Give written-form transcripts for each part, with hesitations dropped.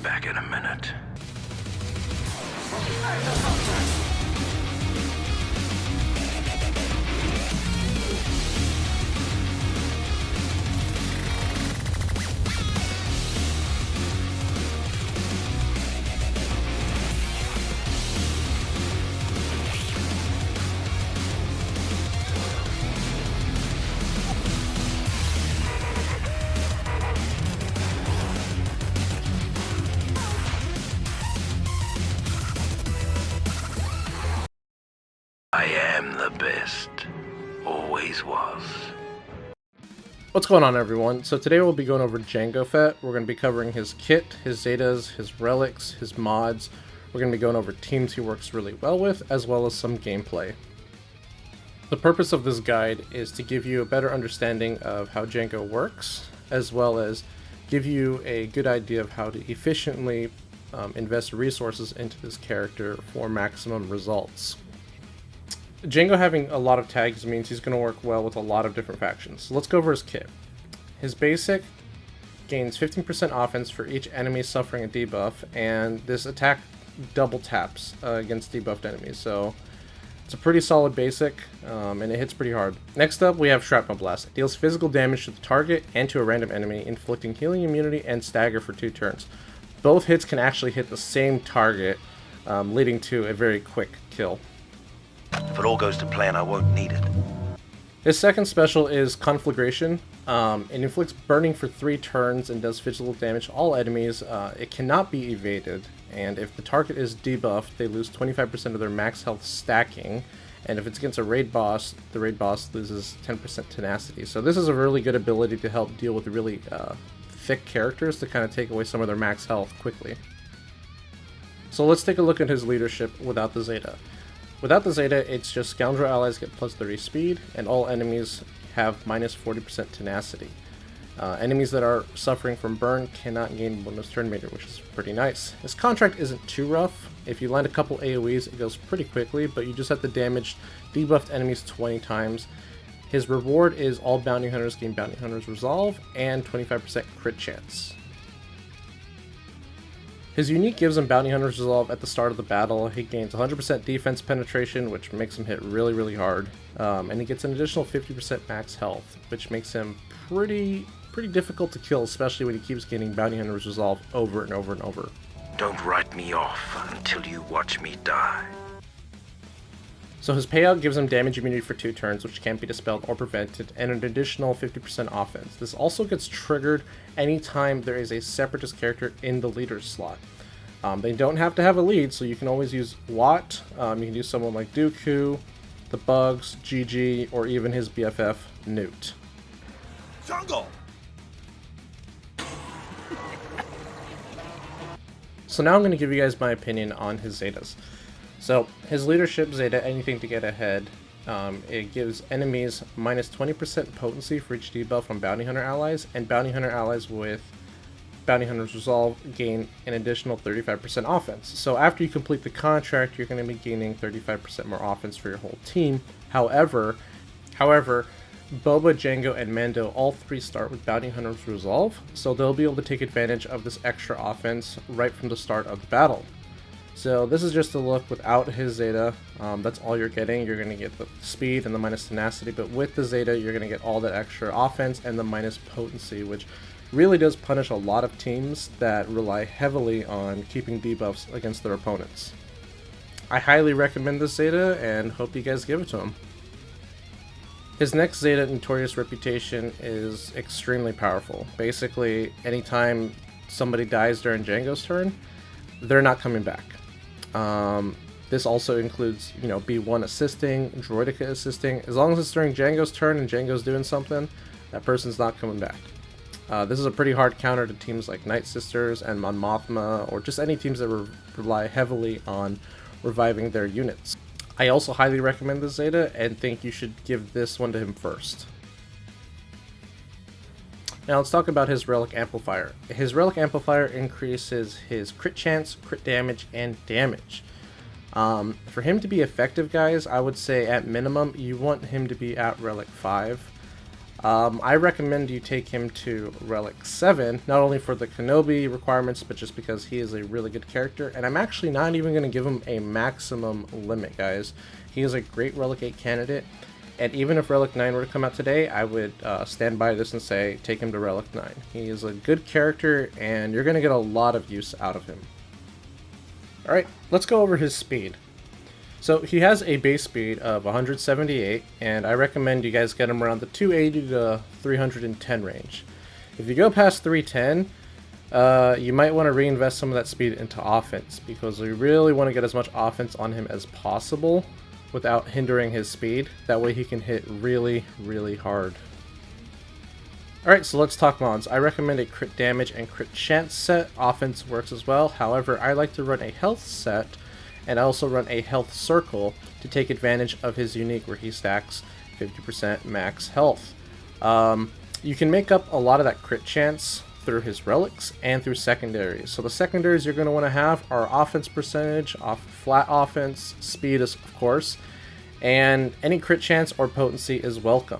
back in a minute. I am the best. Always was. What's going on, everyone? So today we'll be going over Jango Fett. We're going to be covering his kit, his Zetas, his relics, his mods. We're going to be going over teams he works really well with, as well as some gameplay. The purpose of this guide is to give you a better understanding of how Jango works, as well as give you a good idea of how to efficiently invest resources into this character for maximum results. Jango having a lot of tags means he's going to work well with a lot of different factions. So let's go over his kit. His basic gains 15% offense for each enemy suffering a debuff, and this attack double taps against debuffed enemies. So it's a pretty solid basic, and it hits pretty hard. Next up, we have Shrapnel Blast. It deals physical damage to the target and to a random enemy, inflicting healing immunity and stagger for 2 turns. Both hits can actually hit the same target, leading to a very quick kill. If it all goes to plan, I won't need it. His second special is Conflagration. It inflicts burning for 3 turns and does physical damage to all enemies. It cannot be evaded, and if the target is debuffed, they lose 25% of their max health stacking, and if it's against a raid boss, the raid boss loses 10% tenacity. So this is a really good ability to help deal with really thick characters to kind of take away some of their max health quickly. So let's take a look at his leadership without the Zeta. Without the Zeta, it's just Scoundrel allies get plus 30 speed, and all enemies have minus 40% tenacity. Enemies that are suffering from burn cannot gain bonus turn meter, which is pretty nice. His contract isn't too rough. If you land a couple AoEs, it goes pretty quickly, but you just have to damage debuffed enemies 20 times. His reward is all bounty hunters gain bounty hunters resolve, and 25% crit chance. His unique gives him Bounty Hunter's Resolve at the start of the battle. He gains 100% defense penetration, which makes him hit really hard. And he gets an additional 50% max health, which makes him pretty difficult to kill, especially when he keeps gaining Bounty Hunter's Resolve over and over and over. Don't write me off until you watch me die. So his payout gives him damage immunity for 2 turns, which can't be dispelled or prevented, and an additional 50% offense. This also gets triggered anytime there is a separatist character in the leader's slot. They don't have to have a lead, so you can always use Watt. You can use someone like Dooku, the Bugs, GG, or even his BFF, Newt. Jango! So now I'm going to give you guys my opinion on his Zetas. So, his leadership Zeta, anything to get ahead, it gives enemies minus 20% potency for each debuff from Bounty Hunter allies, and Bounty Hunter allies with Bounty Hunter's Resolve gain an additional 35% offense. So after you complete the contract, you're going to be gaining 35% more offense for your whole team. However, Boba, Jango, and Mando all 3 start with Bounty Hunter's Resolve, so they'll be able to take advantage of this extra offense right from the start of the battle. So this is just a look without his Zeta. That's all you're getting. You're going to get the speed and the minus tenacity, but with the Zeta, you're going to get all that extra offense and the minus potency, which really does punish a lot of teams that rely heavily on keeping debuffs against their opponents. I highly recommend this Zeta and hope you guys give it to him. His next Zeta, Notorious Reputation, is extremely powerful. Basically, anytime somebody dies during Jango's turn, they're not coming back. This also includes, B1 assisting, Droideka assisting. As long as it's during Jango's turn and Jango's doing something, that person's not coming back. This is a pretty hard counter to teams like Night Sisters and Mon Mothma, or just any teams that rely heavily on reviving their units. I also highly recommend this Zeta and think you should give this one to him first. Now let's talk about his Relic Amplifier. His Relic Amplifier increases his crit chance, crit damage, and damage. For him to be effective, guys, I would say at minimum you want him to be at Relic 5. I recommend you take him to Relic 7, not only for the Kenobi requirements, but just because he is a really good character. And I'm actually not even going to give him a maximum limit, guys. He is a great Relic 8 candidate. And even if Relic 9 were to come out today, I would stand by this and say, take him to Relic 9. He is a good character, and you're going to get a lot of use out of him. Alright, let's go over his speed. So he has a base speed of 178, and I recommend you guys get him around the 280 to 310 range. If you go past 310, you might want to reinvest some of that speed into offense, because we really want to get as much offense on him as possible without hindering his speed. That way he can hit really, really hard. Alright, so let's talk mods. I recommend a crit damage and crit chance set. Offense works as well. However, I like to run a health set, and I also run a health circle to take advantage of his unique where he stacks 50% max health. You can make up a lot of that crit chance through his relics and through secondaries. So the secondaries you're going to want to have are offense percentage, flat offense, speed of course, and any crit chance or potency is welcome.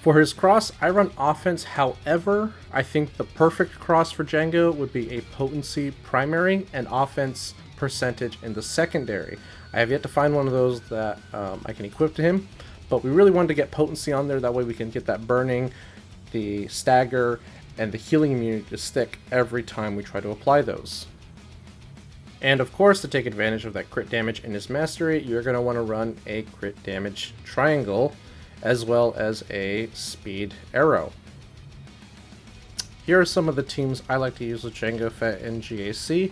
For his cross, I run offense. However, I think the perfect cross for Jango would be a potency primary and offense percentage in the secondary. I have yet to find one of those that I can equip to him, but we really wanted to get potency on there. That way we can get that burning, the stagger, and the healing immunity to stick every time we try to apply those. And of course, to take advantage of that crit damage in his mastery, you're going to want to run a crit damage triangle as well as a speed arrow. Here are some of the teams I like to use with Jango Fett and GAC.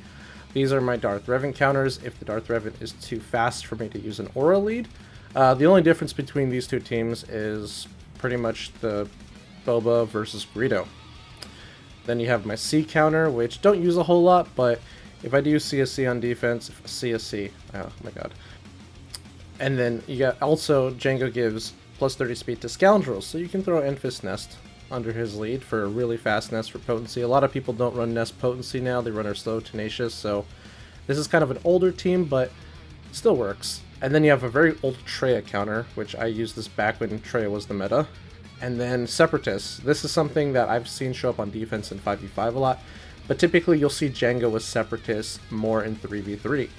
These are my Darth Revan counters if the Darth Revan is too fast for me to use an aura lead. The only difference between these two teams is pretty much the Boba versus Greedo. Then you have my C counter, which don't use a whole lot, but if I do see a C on defense, see a C, oh my god. And then you got also Jango gives plus 30 speed to Scoundrels, so you can throw Enfys Nest under his lead for a really fast Nest for potency. A lot of people don't run Nest potency now, they run our slow Tenacious, so this is kind of an older team, but still works. And then you have a very old Traya counter, which I used this back when Traya was the meta. And then Separatists. This is something that I've seen show up on defense in 5v5 a lot, but typically you'll see Jango with Separatists more in 3v3.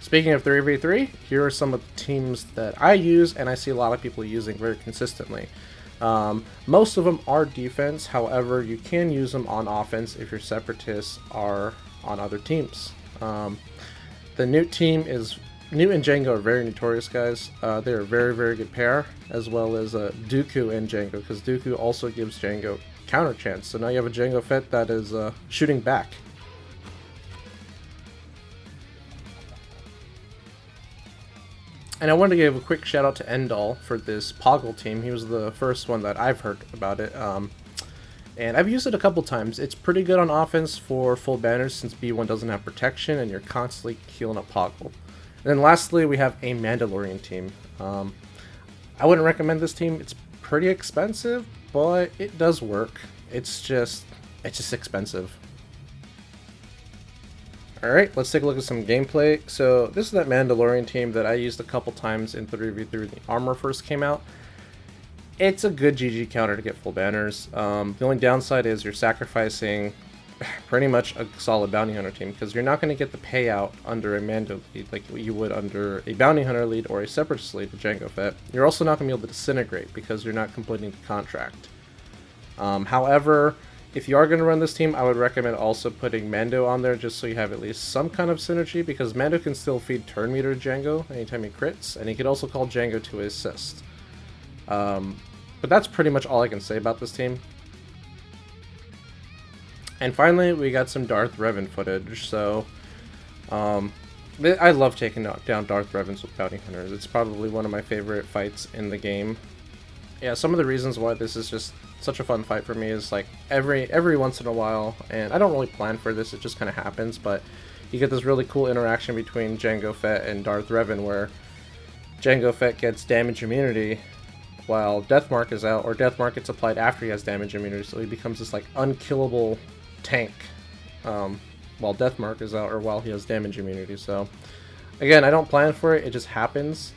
Speaking of 3v3, here are some of the teams that I use and I see a lot of people using very consistently. Most of them are defense, however, you can use them on offense if your Separatists are on other teams. The Newt team is... Newt and Jango are very notorious, guys. They're a very, very good pair, as well as Dooku and Jango, because Dooku also gives Jango counter chance. So now you have a Jango Fett that is shooting back. And I wanted to give a quick shout out to Endal for this Poggle team. He was the first one that I've heard about it. And I've used it a couple times. It's pretty good on offense for full banners since B1 doesn't have protection and you're constantly healing up Poggle. And then lastly, we have a Mandalorian team. I wouldn't recommend this team. It's pretty expensive, but it does work. It's just expensive. Alright, let's take a look at some gameplay. So this is that Mandalorian team that I used a couple times in 3v3 when the armor first came out. It's a good GG counter to get full banners. The only downside is you're sacrificing pretty much a solid bounty hunter team, because you're not going to get the payout under a Mando lead like you would under a bounty hunter lead or a separatist lead with Jango Fett. You're also not going to be able to disintegrate because you're not completing the contract. However, if you are going to run this team, I would recommend also putting Mando on there just so you have at least some kind of synergy, because Mando can still feed turn meter to Jango anytime he crits, and he could also call Jango to assist. But that's pretty much all I can say about this team. And finally, we got some Darth Revan footage. So, I love taking down Darth Revans with bounty hunters. It's probably one of my favorite fights in the game. Yeah, some of the reasons why this is just such a fun fight for me is like every once in a while, and I don't really plan for this, it just kind of happens, but you get this really cool interaction between Jango Fett and Darth Revan where Jango Fett gets damage immunity while Deathmark is out, or Deathmark gets applied after he has damage immunity, so he becomes this like unkillable tank while Deathmark is out or while he has damage immunity. So again, I don't plan for it, it just happens.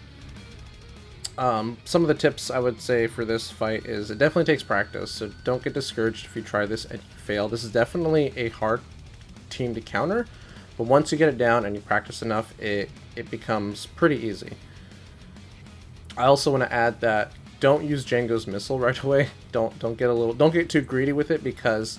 Some of the tips I would say for this fight is it definitely takes practice, so don't get discouraged if you try this and you fail. This is definitely a hard team to counter, but once you get it down and you practice enough, it becomes pretty easy. I also want to add that don't use Jango's missile right away. Don't get too greedy with it, because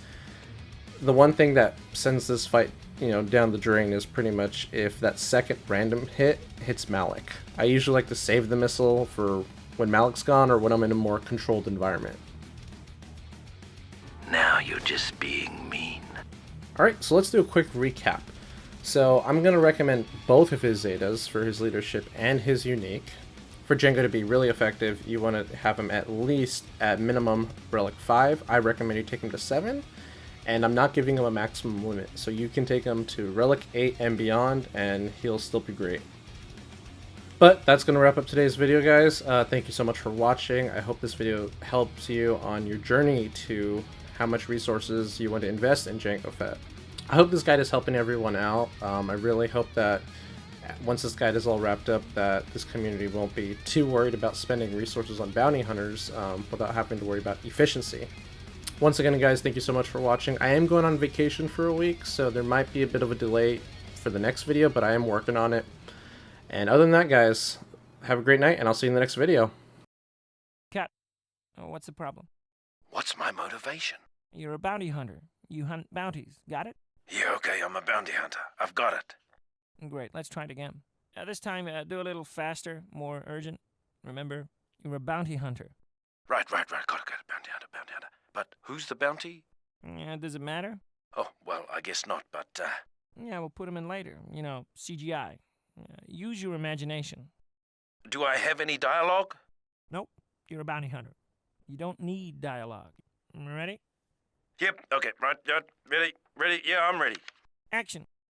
the one thing that sends this fight, down the drain is pretty much if that second random hit hits Malik. I usually like to save the missile for when Malik's gone or when I'm in a more controlled environment. Now you're just being mean. Alright, so let's do a quick recap. So I'm going to recommend both of his Zetas for his leadership and his unique. For Jango to be really effective, you want to have him at least at minimum Relic 5. I recommend you take him to 7. And I'm not giving him a maximum limit, so you can take him to Relic 8 and beyond, and he'll still be great. But that's going to wrap up today's video, guys. Thank you so much for watching. I hope this video helps you on your journey to how much resources you want to invest in Jango Fett. I hope this guide is helping everyone out. I really hope that once this guide is all wrapped up, that this community won't be too worried about spending resources on bounty hunters without having to worry about efficiency. Once again, guys, thank you so much for watching. I am going on vacation for a week, so there might be a bit of a delay for the next video, but I am working on it. And other than that, guys, have a great night, and I'll see you in the next video. Cat, what's the problem? What's my motivation? You're a bounty hunter. You hunt bounties. Got it? Yeah, okay, I'm a bounty hunter. I've got it. Great, let's try it again. This time, do a little faster, more urgent. Remember, you're a bounty hunter. Right. Got it. Bounty hunter. But who's the bounty? Does it matter? Oh, well, I guess not, but, Yeah, we'll put him in later. CGI. Use your imagination. do I have any dialogue? Nope, you're a bounty hunter. You don't need dialogue. Ready? Yep, okay, right, ready, yeah, I'm ready. Action.